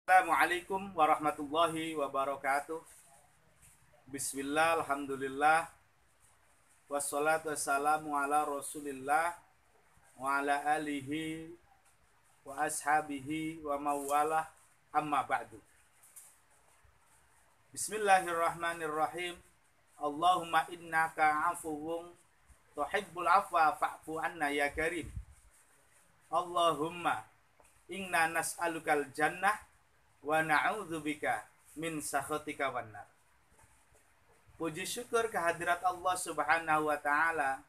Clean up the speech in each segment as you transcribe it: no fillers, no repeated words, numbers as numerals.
Assalamualaikum warahmatullahi wabarakatuh. Bismillah, alhamdulillah, wassalatu wassalamu ala rasulillah wa ala alihi wa ashabihi wa mawalah, amma ba'du. Bismillahirrahmanirrahim. Allahumma innaka afuwun tuhibbul afwa fa'fu anna ya karim. Allahumma inna nas'alukal jannah wa na'udzubika min sakhatika wannar. Puji syukur kehadirat Allah Subhanahu wa taala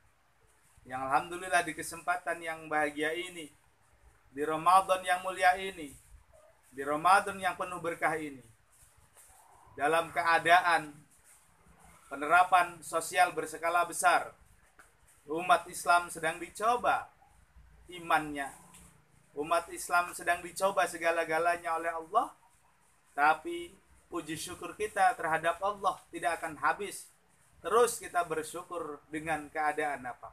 yang alhamdulillah di kesempatan yang bahagia ini, di Ramadan yang mulia ini, di Ramadan yang penuh berkah ini, dalam keadaan penerapan sosial berskala besar, umat Islam sedang dicoba imannya. Umat Islam sedang dicoba segala-galanya oleh Allah. Tapi puji syukur kita terhadap Allah tidak akan habis. Terus kita bersyukur dengan keadaan apa.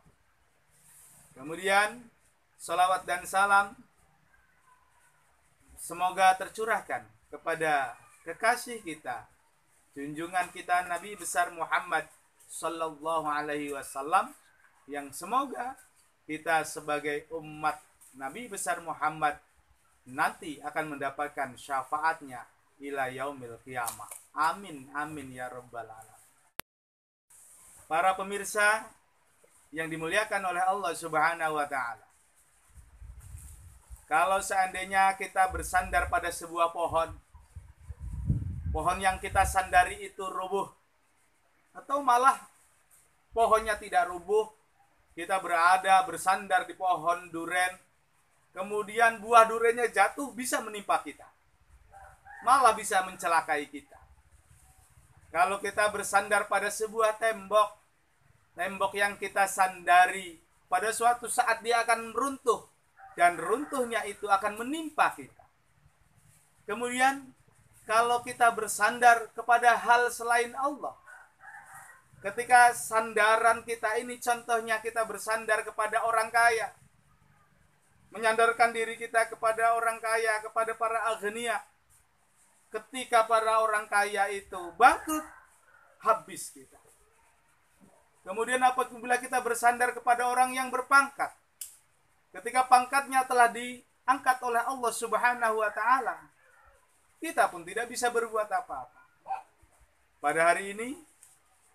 Kemudian salawat dan salam semoga tercurahkan kepada kekasih kita, junjungan kita Nabi besar Muhammad sallallahu alaihi wasallam, yang semoga kita sebagai umat Nabi besar Muhammad nanti akan mendapatkan syafaatnya ila yaumil qiyamah. Amin amin ya rabbal alamin. Para pemirsa yang dimuliakan oleh Allah Subhanahu wa taala, kalau seandainya kita bersandar pada sebuah pohon yang kita sandari itu rubuh, atau malah pohonnya tidak rubuh, kita bersandar di pohon duren, kemudian buah durennya jatuh, bisa menimpa kita, malah bisa mencelakai kita. Kalau kita bersandar pada sebuah tembok yang kita sandari, pada suatu saat dia akan runtuh, dan runtuhnya itu akan menimpa kita. Kemudian kalau kita bersandar kepada hal selain Allah, ketika sandaran kita ini, contohnya kita bersandar kepada orang kaya, menyandarkan diri kita kepada orang kaya, kepada para aghnia. Ketika para orang kaya itu bangkrut, habis kita. Kemudian apabila kita bersandar kepada orang yang berpangkat, ketika pangkatnya telah diangkat oleh Allah Subhanahu wa taala, kita pun tidak bisa berbuat apa-apa. Pada hari ini,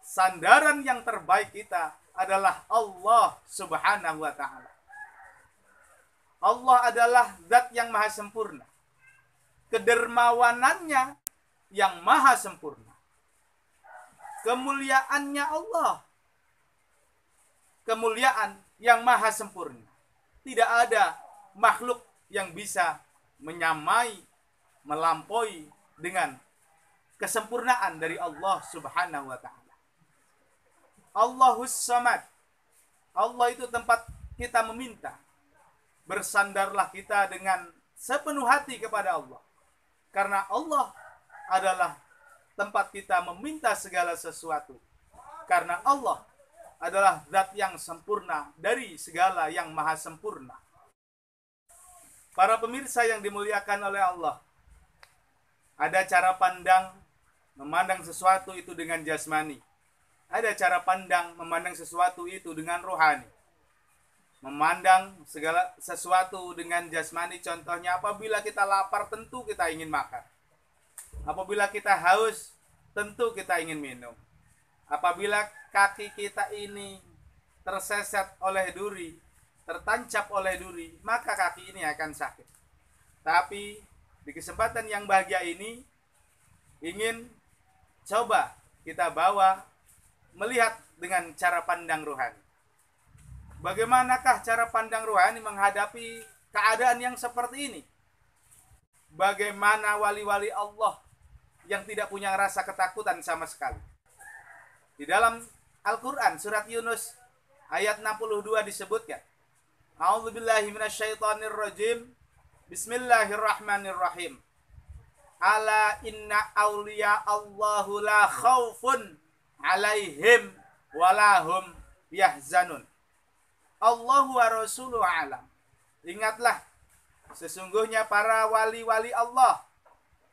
sandaran yang terbaik kita adalah Allah Subhanahu wa taala. Allah adalah zat yang maha sempurna. Kedermawanannya yang maha sempurna. Kemuliaannya Allah, kemuliaan yang maha sempurna. Tidak ada makhluk yang bisa menyamai, melampaui dengan kesempurnaan dari Allah Subhanahu wa taala. Allahus Samad. Allah itu tempat kita meminta. Bersandarlah kita dengan sepenuh hati kepada Allah. Karena Allah adalah tempat kita meminta segala sesuatu. Karena Allah adalah zat yang sempurna dari segala yang maha sempurna. Para pemirsa yang dimuliakan oleh Allah, ada cara pandang memandang sesuatu itu dengan jasmani. Ada cara pandang memandang sesuatu itu dengan rohani. Memandang segala sesuatu dengan jasmani, contohnya apabila kita lapar tentu kita ingin makan. Apabila kita haus tentu kita ingin minum. Apabila kaki kita ini terseset oleh duri, tertancap oleh duri, maka kaki ini akan sakit. Tapi di kesempatan yang bahagia ini, ingin coba kita bawa melihat dengan cara pandang rohani. Bagaimanakah cara pandang rohani menghadapi keadaan yang seperti ini? Bagaimana wali-wali Allah yang tidak punya rasa ketakutan sama sekali? Di dalam Al-Quran, surat Yunus, ayat 62 disebutkan, A'udzubillahi minasyaitonirrajim, Bismillahirrahmanirrahim. Ala inna awliya Allahu la khawfun alaihim walahum yahzanun. Allahu wa rasuluhu alam. Ingatlah, sesungguhnya para wali-wali Allah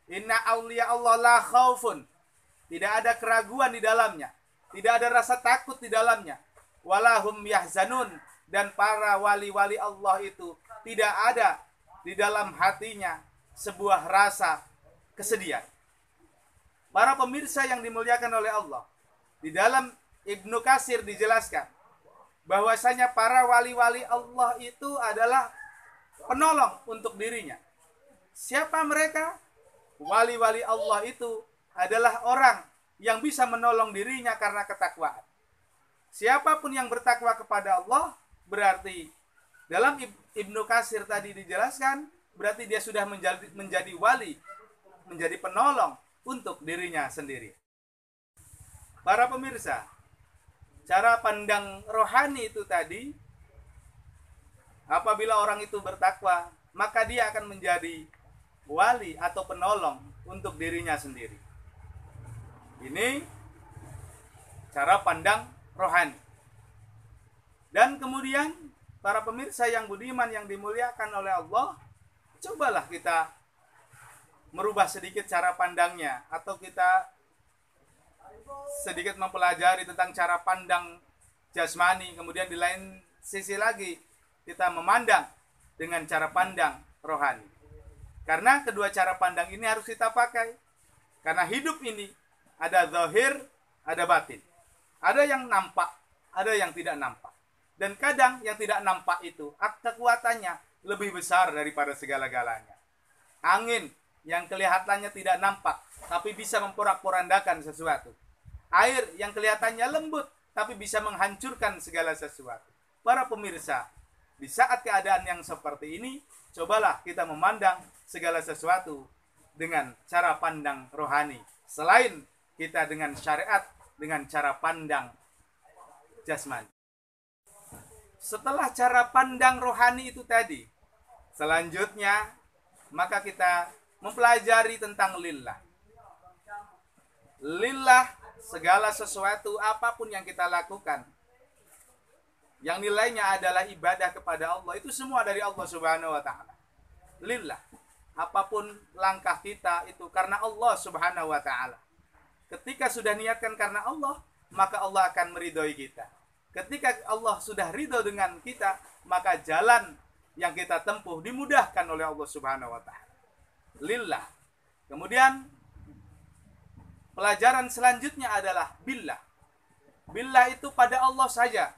Inna awliya Allah la khaufun. Tidak ada keraguan di dalamnya. Tidak ada rasa takut di dalamnya. Walahum yahzanun. Dan para wali-wali Allah itu tidak ada di dalam hatinya sebuah rasa kesedihan. Para pemirsa yang dimuliakan oleh Allah, di dalam Ibnu Katsir dijelaskan bahwasanya para wali-wali Allah itu adalah penolong untuk dirinya. Siapa mereka? Wali-wali Allah itu adalah orang yang bisa menolong dirinya karena ketakwaan. Siapapun yang bertakwa kepada Allah, berarti dalam Ibnu Katsir tadi dijelaskan, berarti dia sudah menjadi wali, menjadi penolong untuk dirinya sendiri. Para pemirsa, cara pandang rohani itu tadi, apabila orang itu bertakwa, maka dia akan menjadi wali atau penolong untuk dirinya sendiri. Ini cara pandang rohani. Dan kemudian para pemirsa yang budiman yang dimuliakan oleh Allah, cobalah kita merubah sedikit cara pandangnya, atau kita sedikit mempelajari tentang cara pandang jasmani, kemudian di lain sisi lagi kita memandang dengan cara pandang rohani. Karena kedua cara pandang ini harus kita pakai. Karena hidup ini ada zahir, ada batin. Ada yang nampak, ada yang tidak nampak. Dan kadang yang tidak nampak itu kekuatannya lebih besar daripada segala-galanya. Angin yang kelihatannya tidak nampak, tapi bisa memporak-porandakan sesuatu. Air yang kelihatannya lembut, tapi bisa menghancurkan segala sesuatu. Para pemirsa, di saat keadaan yang seperti ini, cobalah kita memandang segala sesuatu dengan cara pandang rohani. Selain kita dengan syariat, dengan cara pandang jasmani. Setelah cara pandang rohani itu tadi, selanjutnya maka kita mempelajari tentang lillah. Lillah, segala sesuatu apapun yang kita lakukan yang nilainya adalah ibadah kepada Allah, itu semua dari Allah Subhanahu wa taala. Lillah. Apapun langkah kita itu karena Allah Subhanahu wa taala. Ketika sudah niatkan karena Allah, maka Allah akan meridhoi kita. Ketika Allah sudah ridho dengan kita, maka jalan yang kita tempuh dimudahkan oleh Allah Subhanahu wa taala. Lillah. Kemudian pelajaran selanjutnya adalah billah. Billah itu pada Allah saja.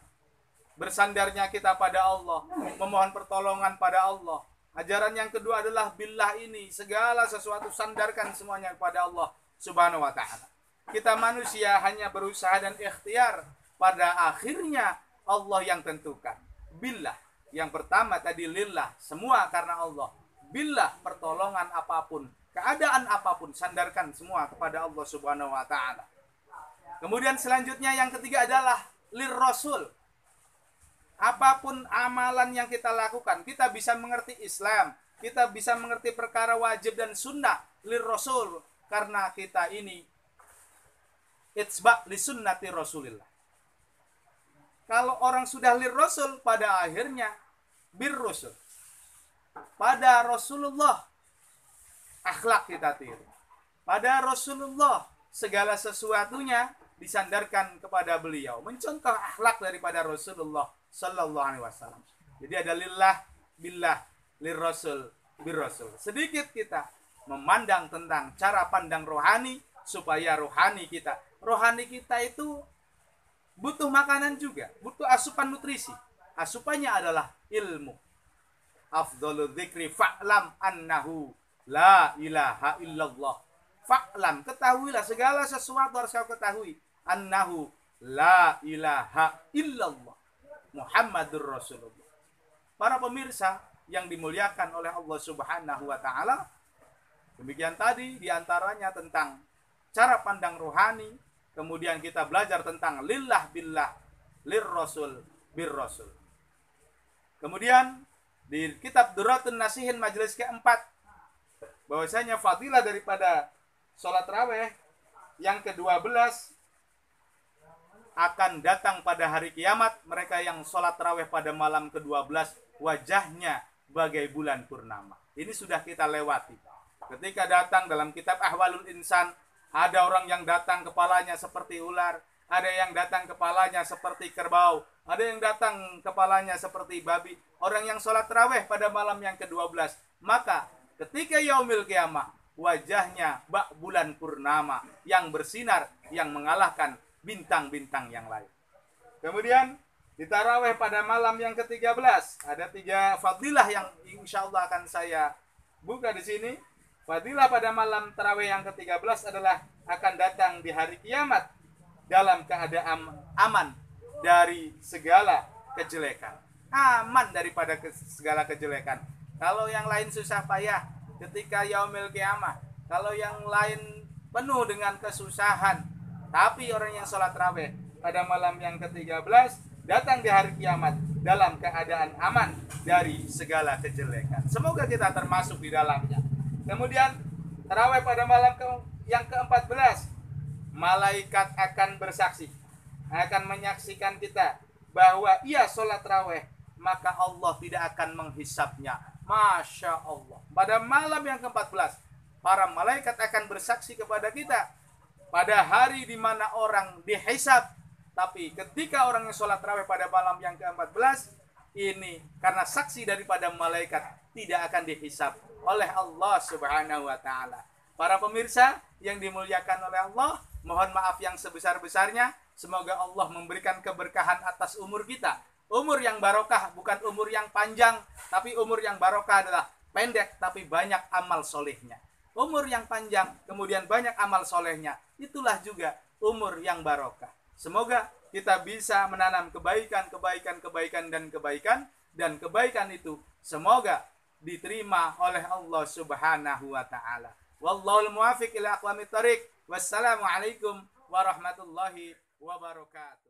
Bersandarnya kita pada Allah, memohon pertolongan pada Allah. Ajaran yang kedua adalah billah ini, segala sesuatu sandarkan semuanya kepada Allah Subhanahu wa taala. Kita manusia hanya berusaha dan ikhtiar, pada akhirnya Allah yang tentukan. Billah. Yang pertama tadi lillah, semua karena Allah. Billah, pertolongan apapun, keadaan apapun, sandarkan semua kepada Allah Subhanahu wa taala. Kemudian selanjutnya yang ketiga adalah lirrasul. Apapun amalan yang kita lakukan, kita bisa mengerti Islam, kita bisa mengerti perkara wajib dan sunnah lirrasul, karena kita ini itsba' li sunnati Rasulillah. Kalau orang sudah lirrasul, pada akhirnya birrusul. Pada Rasulullah akhlak kita tiru. Pada Rasulullah segala sesuatunya disandarkan kepada beliau, mencontoh akhlak daripada Rasulullah sallallahu alaihi wasallam. Jadi ada lillah, billah, lirrasul, birrasul. Sedikit kita memandang tentang cara pandang rohani, supaya rohani kita itu butuh makanan juga, butuh asupan nutrisi. Asupannya adalah ilmu. Afdhalu dzikri fa'lam annahu la ilaha illallah. Fa'lam, ketahuilah, segala sesuatu harus kau ketahui. Annahu la ilaha illallah. Muhammadur Rasulullah. Para pemirsa yang dimuliakan oleh Allah Subhanahu wa taala, demikian tadi diantaranya tentang cara pandang rohani. Kemudian kita belajar tentang lillah billah, lirrasul birrasul. Kemudian di kitab Durratun Nasihin majelis keempat, bahwasanya fadilah daripada sholat raweh yang ke-12 akan datang pada hari kiamat. Mereka yang sholat raweh pada malam ke-12, wajahnya bagai bulan purnama. Ini sudah kita lewati. Ketika datang dalam kitab Ahwalul Insan, ada orang yang datang kepalanya seperti ular, ada yang datang kepalanya seperti kerbau, ada yang datang kepalanya seperti babi. Orang yang sholat tarawih pada malam yang ke-12, maka ketika yaumil kiamah, wajahnya bak bulan purnama yang bersinar, yang mengalahkan bintang-bintang yang lain. Kemudian di tarawih pada malam yang ke-13 ada 3 fadilah yang insya Allah akan saya buka di sini. Fadilah pada malam tarawih yang ke-13 adalah akan datang di hari kiamat dalam keadaan aman dari segala kejelekan. Aman daripada segala kejelekan. Kalau yang lain susah payah ketika yaumil kiamah, kalau yang lain penuh dengan kesusahan, tapi orang yang sholat tarawih pada malam yang ke-13 datang di hari kiamat dalam keadaan aman dari segala kejelekan. Semoga kita termasuk di dalamnya. Kemudian tarawih pada malam yang ke-14, malaikat akan bersaksi, akan menyaksikan kita bahwa ia sholat tarawih, maka Allah tidak akan menghisapnya. Masya Allah. Pada malam yang ke-14, para malaikat akan bersaksi kepada kita pada hari di mana orang dihisap. Tapi ketika orang yang sholat tarawih pada malam yang ke-14 ini, karena saksi daripada malaikat, tidak akan dihisap oleh Allah Subhanahu wa ta'ala. Para pemirsa yang dimuliakan oleh Allah, mohon maaf yang sebesar-besarnya. Semoga Allah memberikan keberkahan atas umur kita. Umur yang barokah, bukan umur yang panjang, tapi umur yang barokah adalah pendek tapi banyak amal solehnya. Umur yang panjang kemudian banyak amal solehnya, itulah juga umur yang barokah. Semoga kita bisa menanam kebaikan dan kebaikan itu semoga diterima oleh Allah Subhanahu wa taala. Wallahul muwaffiq ila aqwamit thariq. Wassalamualaikum warahmatullahi wabarakatuh.